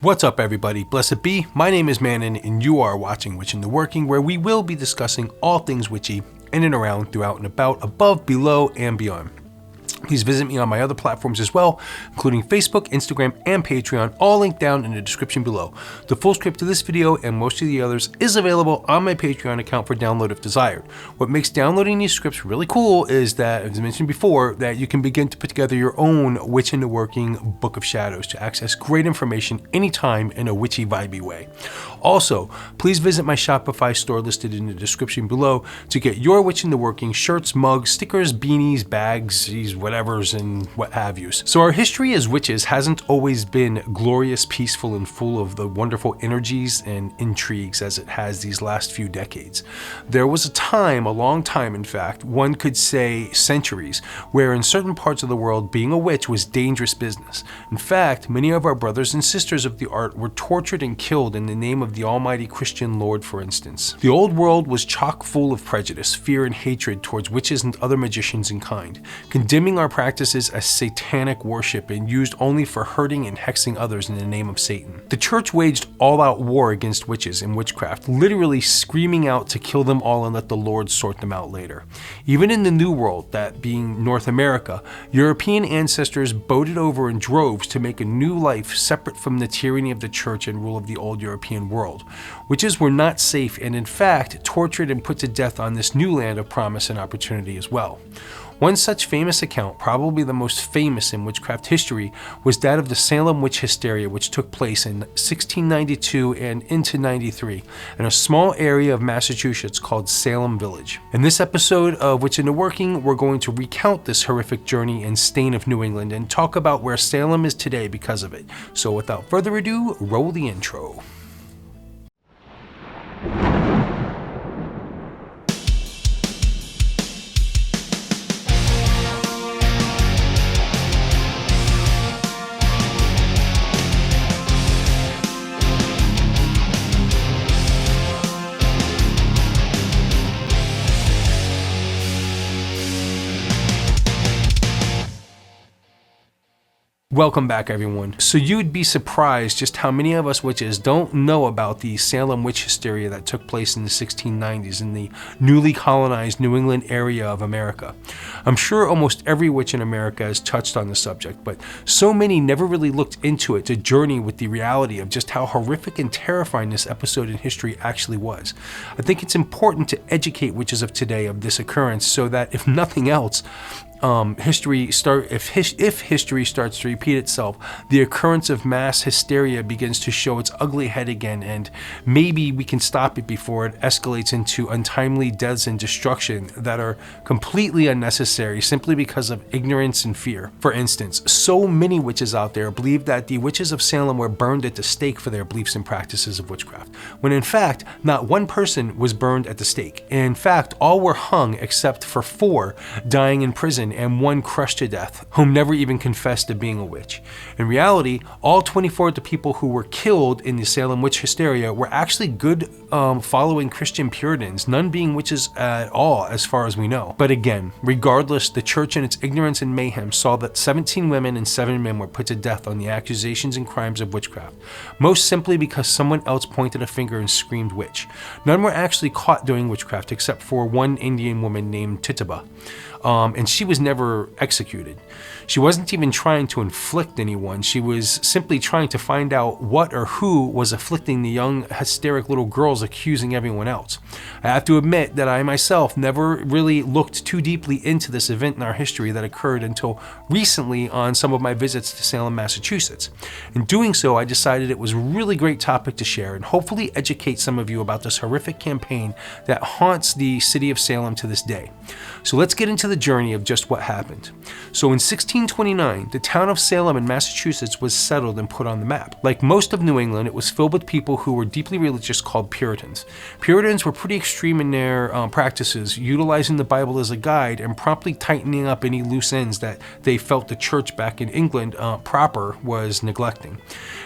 What's up everybody, blessed be, my name is Manon and you are watching Witch in the Working, where we will be discussing all things witchy in and around, throughout and about, above, below, and beyond. Please visit me on my other platforms as well, including Facebook, Instagram, and Patreon, all linked down in the description below. The full script to this video and most of the others is available on my Patreon account for download if desired. What makes downloading these scripts really cool is that, as I mentioned before, that you can begin to put together your own Witch in the Working Book of Shadows to access great information anytime in a witchy, vibey way. Also, please visit my Shopify store listed in the description below to get your Witch in the Working shirts, mugs, stickers, beanies, bags, whatevers, and what have yous. So our history as witches hasn't always been glorious, peaceful, and full of the wonderful energies and intrigues as it has these last few decades. There was a time, a long time in fact, one could say centuries, where in certain parts of the world being a witch was dangerous business. In fact, many of our brothers and sisters of the art were tortured and killed in the name of the almighty Christian Lord, for instance. The old world was chock full of prejudice, fear, and hatred towards witches and other magicians in kind, condemning our practices as satanic worship and used only for hurting and hexing others in the name of Satan. The church waged all-out war against witches and witchcraft, literally screaming out to kill them all and let the Lord sort them out later. Even in the New World, that being North America, European ancestors boated over in droves to make a new life separate from the tyranny of the church and rule of the old European world. Witches were not safe and in fact tortured and put to death on this new land of promise and opportunity as well. One such famous account, probably the most famous in witchcraft history, was that of the Salem Witch Hysteria, which took place in 1692 and into 93 in a small area of Massachusetts called Salem Village. In this episode of Witch in the Working, we're going to recount this horrific journey and stain of New England and talk about where Salem is today because of it. So without further ado, roll the intro. Welcome back everyone. So you'd be surprised just how many of us witches don't know about the Salem Witch Hysteria that took place in the 1690s in the newly colonized New England area of America. I'm sure almost every witch in America has touched on the subject, but so many never really looked into it to journey with the reality of just how horrific and terrifying this episode in history actually was. I think it's important to educate witches of today of this occurrence so that if nothing else, if history starts to repeat itself, the occurrence of mass hysteria begins to show its ugly head again, and maybe we can stop it before it escalates into untimely deaths and destruction that are completely unnecessary simply because of ignorance and fear. For instance, so many witches out there believe that the witches of Salem were burned at the stake for their beliefs and practices of witchcraft, when in fact, not one person was burned at the stake. In fact, all were hung except for 4 dying in prison and 1 crushed to death, whom never even confessed to being a witch. In reality, all 24 of the people who were killed in the Salem Witch Hysteria were actually good following Christian Puritans, none being witches at all as far as we know. But again, regardless, the church in its ignorance and mayhem saw that 17 women and 7 men were put to death on the accusations and crimes of witchcraft, most simply because someone else pointed a finger and screamed witch. None were actually caught doing witchcraft except for one Indian woman named Tituba. And she was never executed. She wasn't even trying to inflict anyone. She was simply trying to find out what or who was afflicting the young, hysteric little girls accusing everyone else. I have to admit that I myself never really looked too deeply into this event in our history that occurred until recently on some of my visits to Salem, Massachusetts. In doing so, I decided it was a really great topic to share and hopefully educate some of you about this horrific campaign that haunts the city of Salem to this day. So let's get into the journey of just what happened. So in 1629, the town of Salem in Massachusetts was settled and put on the map. Like most of New England, it was filled with people who were deeply religious called Puritans. Puritans were pretty extreme in their practices, utilizing the Bible as a guide and promptly tightening up any loose ends that they felt the church back in England proper was neglecting.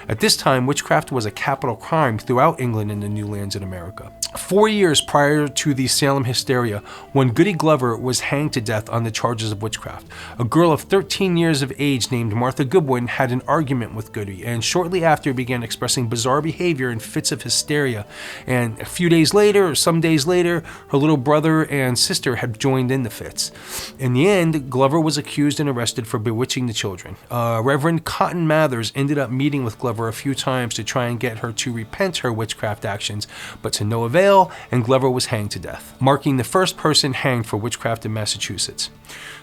At this time, witchcraft was a capital crime throughout England and the new lands in America. 4 years prior to the Salem hysteria, when Goody Glover was hanged to death on the charges of witchcraft, a girl of 13 years of age named Martha Goodwin had an argument with Goody, and shortly after began expressing bizarre behavior and fits of hysteria. And a few days later, or some days later, her little brother and sister had joined in the fits. In the end, Glover was accused and arrested for bewitching the children. Reverend Cotton Mathers ended up meeting with Glover a few times to try and get her to repent her witchcraft actions, but to no avail, and Glover was hanged to death, marking the first person hanged for witchcraft in Massachusetts.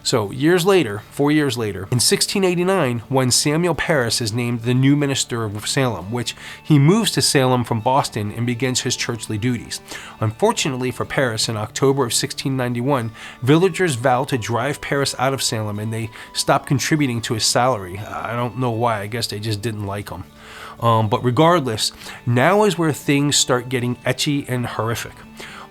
So years later, 4 years later, in 1689, when Samuel Parris is named the new minister of Salem, which he moves to Salem from Boston and begins his churchly duties. Unfortunately for Parris, in October of 1691, villagers vowed to drive Parris out of Salem, and they stopped contributing to his salary. I don't know why, I guess they just didn't like him. But regardless, now is where things start getting etchy and horrific.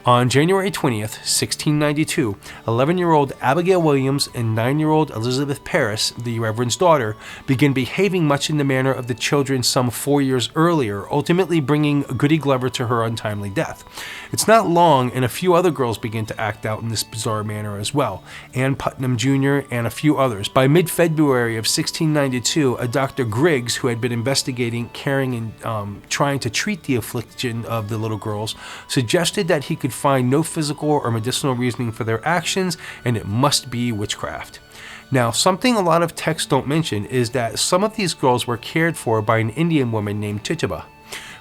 On January 20th, 1692, 11-year-old Abigail Williams and 9-year-old Elizabeth Parris, the Reverend's daughter, begin behaving much in the manner of the children some 4 years earlier, ultimately bringing Goody Glover to her untimely death. It's not long, and a few other girls begin to act out in this bizarre manner as well, Ann Putnam Jr. and a few others. By mid-February of 1692, a Dr. Griggs, who had been investigating, caring, and trying to treat the affliction of the little girls, suggested that he could find no physical or medicinal reasoning for their actions, and it must be witchcraft. Now, something a lot of texts don't mention is that some of these girls were cared for by an Indian woman named Tituba,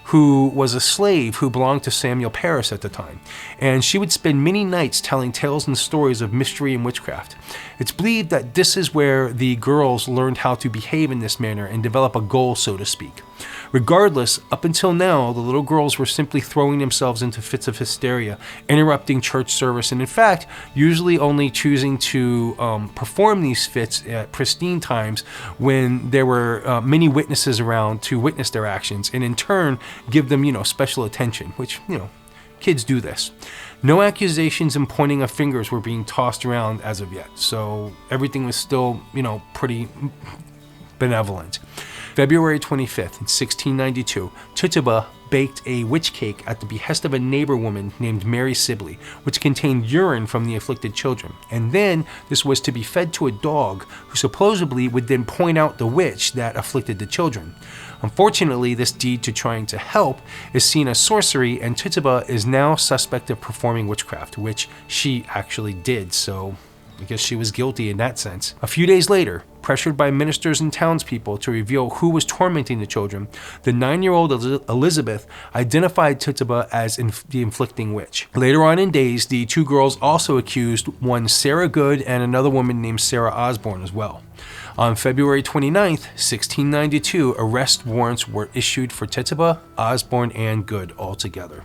who was a slave who belonged to Samuel Parris at the time, and she would spend many nights telling tales and stories of mystery and witchcraft. It's believed that this is where the girls learned how to behave in this manner and develop a goal, so to speak. Regardless, up until now, the little girls were simply throwing themselves into fits of hysteria, interrupting church service, and in fact, usually only choosing to perform these fits at pristine times when there were many witnesses around to witness their actions, and in turn, give them, special attention, which, kids do this. No accusations and pointing of fingers were being tossed around as of yet, so everything was still, pretty benevolent. February 25th, 1692, Tituba baked a witch cake at the behest of a neighbor woman named Mary Sibley, which contained urine from the afflicted children. And then this was to be fed to a dog, who supposedly would then point out the witch that afflicted the children. Unfortunately, this deed to trying to help is seen as sorcery, and Tituba is now suspect of performing witchcraft, which she actually did, so I guess she was guilty in that sense. A few days later, pressured by ministers and townspeople to reveal who was tormenting the children, the 9-year-old Elizabeth identified Tituba as the inflicting witch. Later on in days, the two girls also accused one Sarah Good and another woman named Sarah Osborne as well. On February 29th, 1692, arrest warrants were issued for Tituba, Osborne, and Good altogether.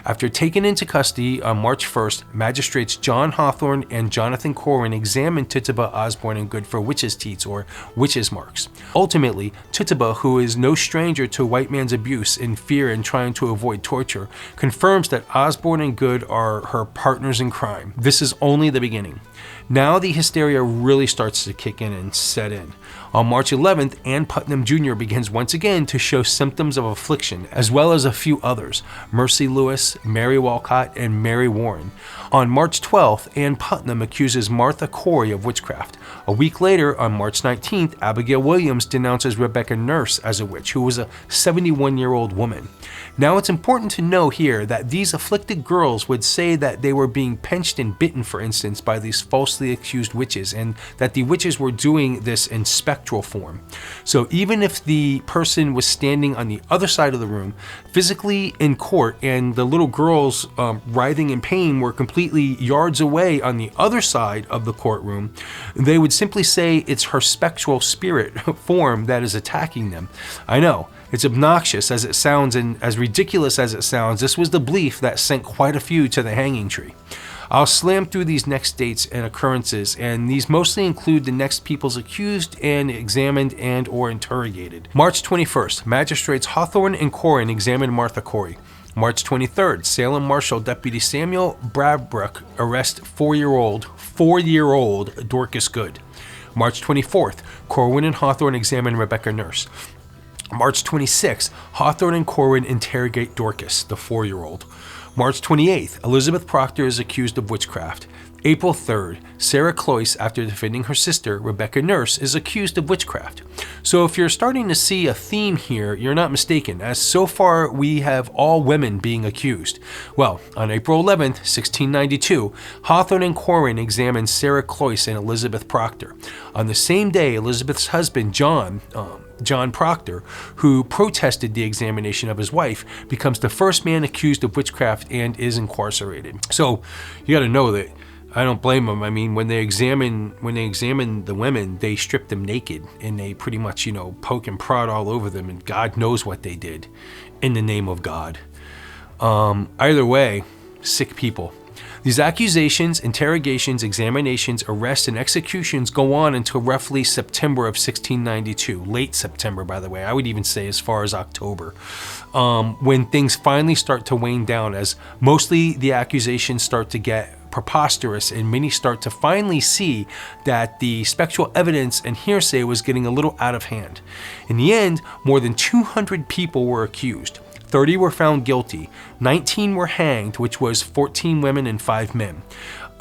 After taken into custody on March 1st, magistrates John Hawthorne and Jonathan Corwin examined Tituba, Osborne, and Good for witches' teats or witches' marks. Ultimately, Tituba, who is no stranger to white man's abuse and fear and trying to avoid torture, confirms that Osborne and Good are her partners in crime. This is only the beginning. Now the hysteria really starts to kick in and set in. On March 11th, Ann Putnam Jr. begins once again to show symptoms of affliction, as well as a few others, Mercy Lewis, Mary Walcott, and Mary Warren. On March 12th, Ann Putnam accuses Martha Corey of witchcraft. A week later, on March 19th, Abigail Williams denounces Rebecca Nurse as a witch, who was a 71-year-old woman. Now it's important to know here that these afflicted girls would say that they were being pinched and bitten, for instance, by these falsely accused witches, and that the witches were doing this in spectral form. So even if the person was standing on the other side of the room, physically in court, and the little girls writhing in pain were completely yards away on the other side of the courtroom, they would simply say it's her spectral spirit form that is attacking them. I know, it's obnoxious as it sounds, and as ridiculous as it sounds, this was the belief that sent quite a few to the hanging tree. I'll slam through these next dates and occurrences, and these mostly include the next peoples accused and examined and or interrogated. March 21st, magistrates Hawthorne and Corwin examined Martha Corey. March 23rd, Salem Marshal Deputy Samuel Bradbrook arrests 4-year-old Dorcas Good. March 24th, Corwin and Hawthorne examine Rebecca Nurse. March 26th, Hawthorne and Corwin interrogate Dorcas, the 4-year-old. March 28th, Elizabeth Proctor is accused of witchcraft. April 3rd, Sarah Cloyce, after defending her sister, Rebecca Nurse, is accused of witchcraft. So if you're starting to see a theme here, you're not mistaken, as so far we have all women being accused. Well, on April 11th, 1692, Hawthorne and Corwin examined Sarah Cloyce and Elizabeth Proctor. On the same day, Elizabeth's husband, John Proctor, who protested the examination of his wife, becomes the first man accused of witchcraft and is incarcerated. So you got to know that I don't blame them. I mean, when they examine the women, they strip them naked and they pretty much, poke and prod all over them, and God knows what they did in the name of God. Either way, sick people. These accusations, interrogations, examinations, arrests, and executions go on until roughly September of 1692. Late September, by the way. I would even say as far as October. When things finally start to wane down, as mostly the accusations start to get preposterous and many start to finally see that the spectral evidence and hearsay was getting a little out of hand. In the end, more than 200 people were accused. 30 were found guilty, 19 were hanged, which was 14 women and 5 men.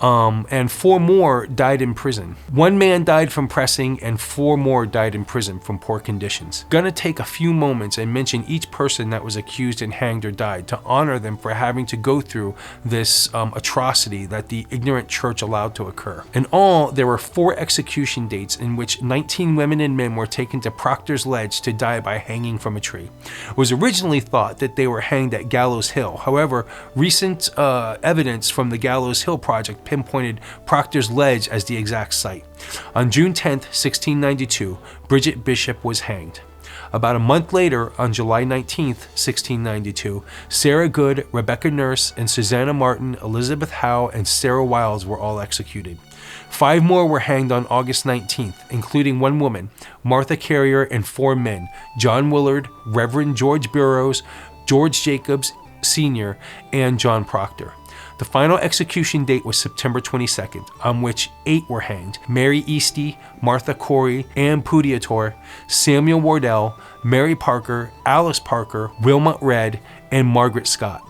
And 4 more died in prison. 1 man died from pressing and 4 more died in prison from poor conditions. Gonna take a few moments and mention each person that was accused and hanged or died to honor them for having to go through this atrocity that the ignorant church allowed to occur. In all, there were 4 execution dates in which 19 women and men were taken to Proctor's Ledge to die by hanging from a tree. It was originally thought that they were hanged at Gallows Hill. However, recent evidence from the Gallows Hill project pinpointed Proctor's Ledge as the exact site. On June 10th, 1692, Bridget Bishop was hanged. About a month later, on July 19th, 1692, Sarah Good, Rebecca Nurse, and Susanna Martin, Elizabeth Howe, and Sarah Wiles were all executed. 5 more were hanged on August 19th, including 1 woman, Martha Carrier, and 4 men, John Willard, Reverend George Burroughs, George Jacobs Sr., and John Proctor. The final execution date was September 22nd, on which 8 were hanged: Mary Easty, Martha Corey, Ann Pudiator, Samuel Wardell, Mary Parker, Alice Parker, Wilmot Red, and Margaret Scott.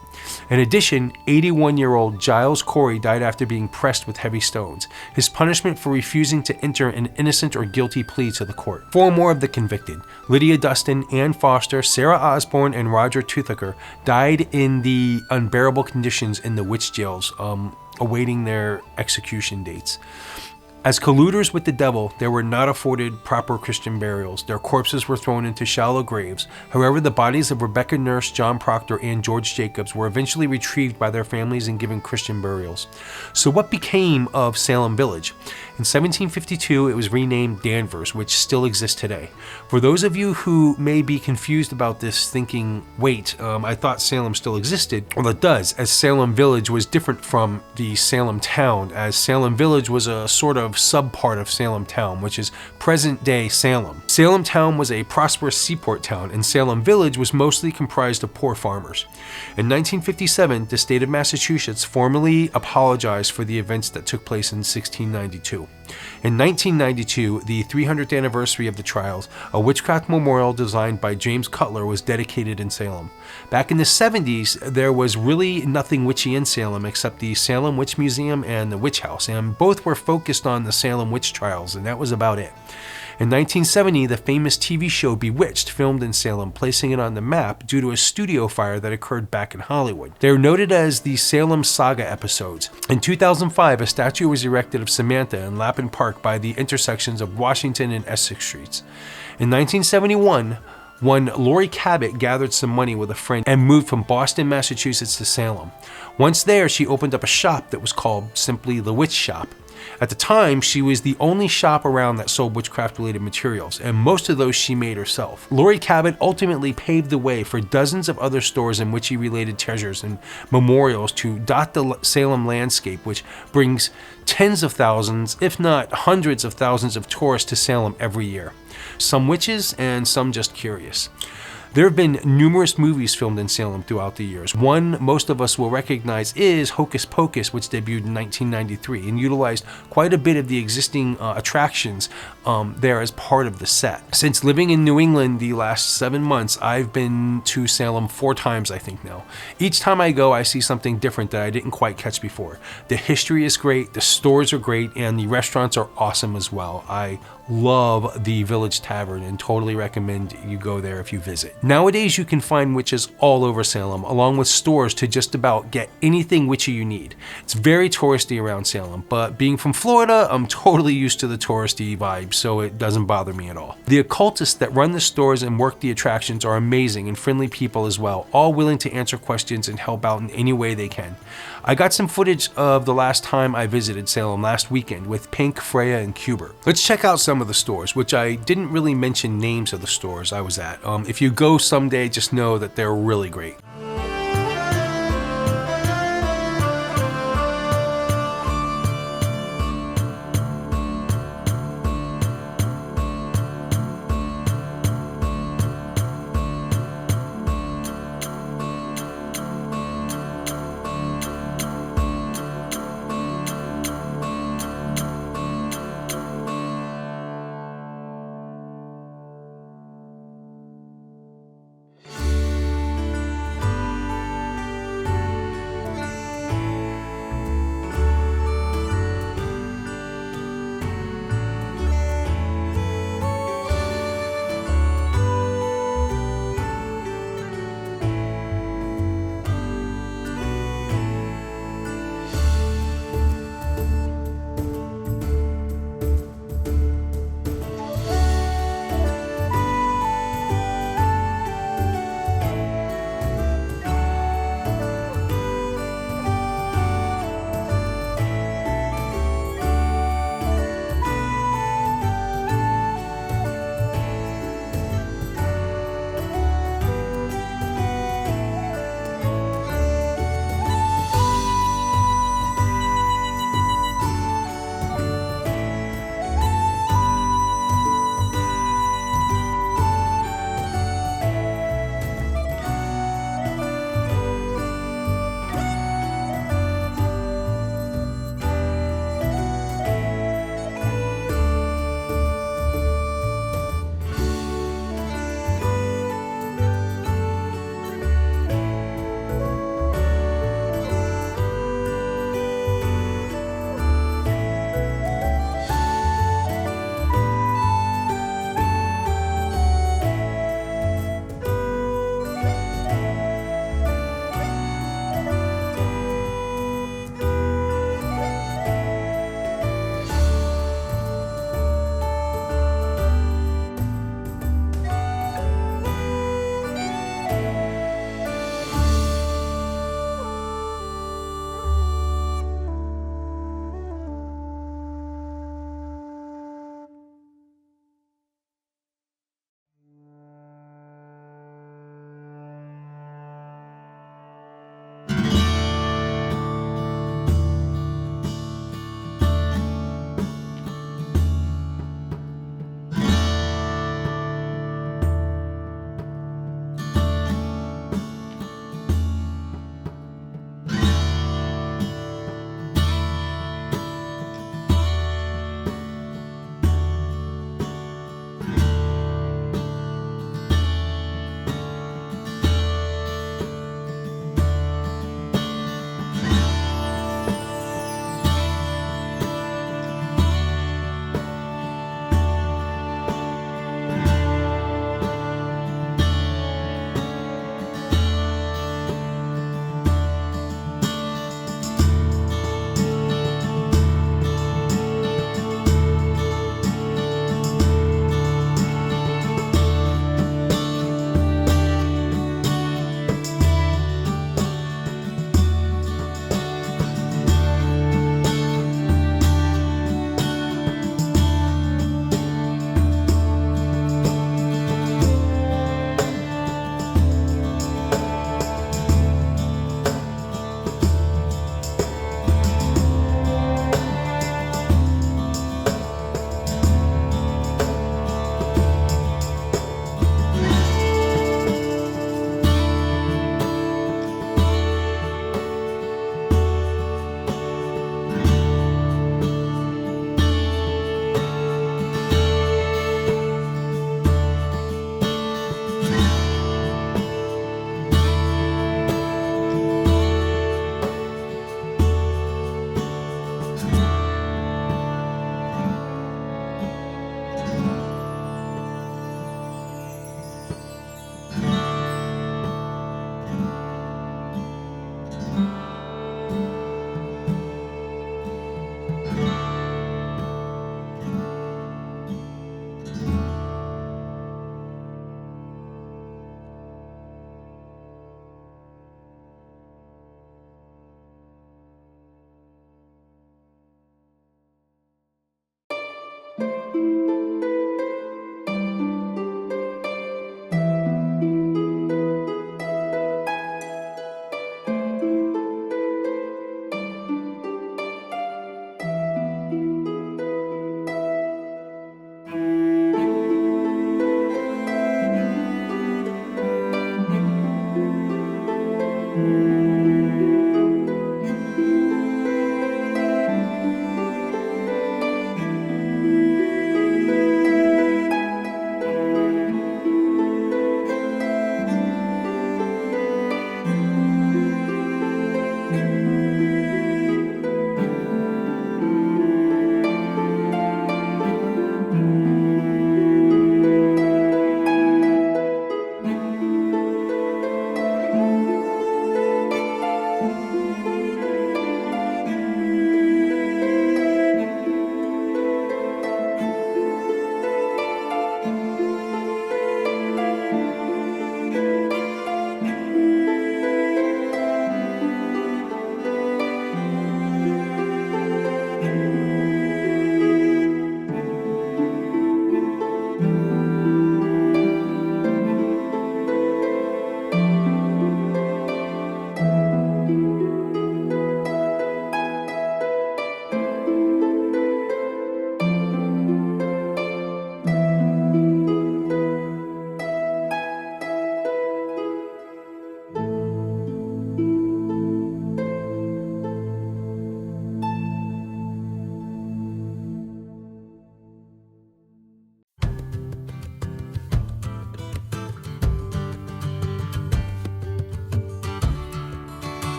In addition, 81-year-old Giles Corey died after being pressed with heavy stones, his punishment for refusing to enter an innocent or guilty plea to the court. 4 more of the convicted, Lydia Dustin, Ann Foster, Sarah Osborne, and Roger Toothaker, died in the unbearable conditions in the witch jails, awaiting their execution dates. As colluders with the devil, they were not afforded proper Christian burials. Their corpses were thrown into shallow graves. However, the bodies of Rebecca Nurse, John Proctor, and George Jacobs were eventually retrieved by their families and given Christian burials. So what became of Salem Village? In 1752, it was renamed Danvers, which still exists today. For those of you who may be confused about this, thinking, wait, I thought Salem still existed. Well, it does, as Salem Village was different from the Salem town, as Salem Village was a sort of sub-part of Salem town, which is present-day Salem. Salem town was a prosperous seaport town, and Salem Village was mostly comprised of poor farmers. In 1957, the state of Massachusetts formally apologized for the events that took place in 1692. In 1992, the 300th anniversary of the trials, a witchcraft memorial designed by James Cutler was dedicated in Salem. Back in the 70s, there was really nothing witchy in Salem except the Salem Witch Museum and the Witch House, and both were focused on the Salem witch trials, and that was about it. In 1970, the famous TV show Bewitched filmed in Salem, placing it on the map due to a studio fire that occurred back in Hollywood. They are noted as the Salem Saga episodes. In 2005, a statue was erected of Samantha in Lappin Park by the intersections of Washington and Essex Streets. In 1971, one Lori Cabot gathered some money with a friend and moved from Boston, Massachusetts to Salem. Once there, she opened up a shop that was called simply The Witch Shop. At the time, she was the only shop around that sold witchcraft-related materials, and most of those she made herself. Lori Cabot ultimately paved the way for dozens of other stores and witchy-related treasures and memorials to dot the Salem landscape, which brings tens of thousands, if not hundreds of thousands of tourists to Salem every year. Some witches and some just curious. There have been numerous movies filmed in Salem throughout the years. One most of us will recognize is Hocus Pocus, which debuted in 1993 and utilized quite a bit of the existing attractions there as part of the set. Since living in New England the last 7 months, I've been to Salem 4 times, I think now. Each time I go, I see something different that I didn't quite catch before. The history is great, the stores are great, and the restaurants are awesome as well. I love the Village Tavern and totally recommend you go there if you visit. Nowadays, you can find witches all over Salem, along with stores to just about get anything witchy you need. It's very touristy around Salem, but being from Florida, I'm totally used to the touristy vibe, so it doesn't bother me at all. The occultists that run the stores and work the attractions are amazing and friendly people as well, all willing to answer questions and help out in any way they can. I got some footage of the last time I visited Salem last weekend with Pink, Freya, and Cuber. Let's check out some of the stores, which I didn't really mention names of the stores I was at. If you go someday, just know that they're really great.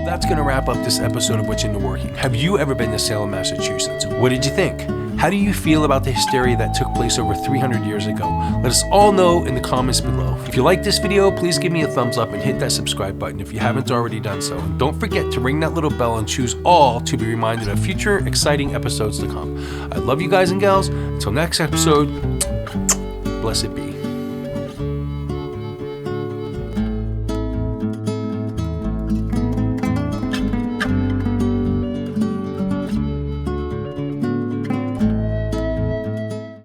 That's going to wrap up this episode of Witch Into Working. Have you ever been to Salem, Massachusetts? What did you think? How do you feel about the hysteria that took place over 300 years ago? Let us all know in the comments below. If you like this video, please give me a thumbs up and hit that subscribe button if you haven't already done so. And don't forget to ring that little bell and choose all to be reminded of future exciting episodes to come. I love you guys and gals. Until next episode, blessed be.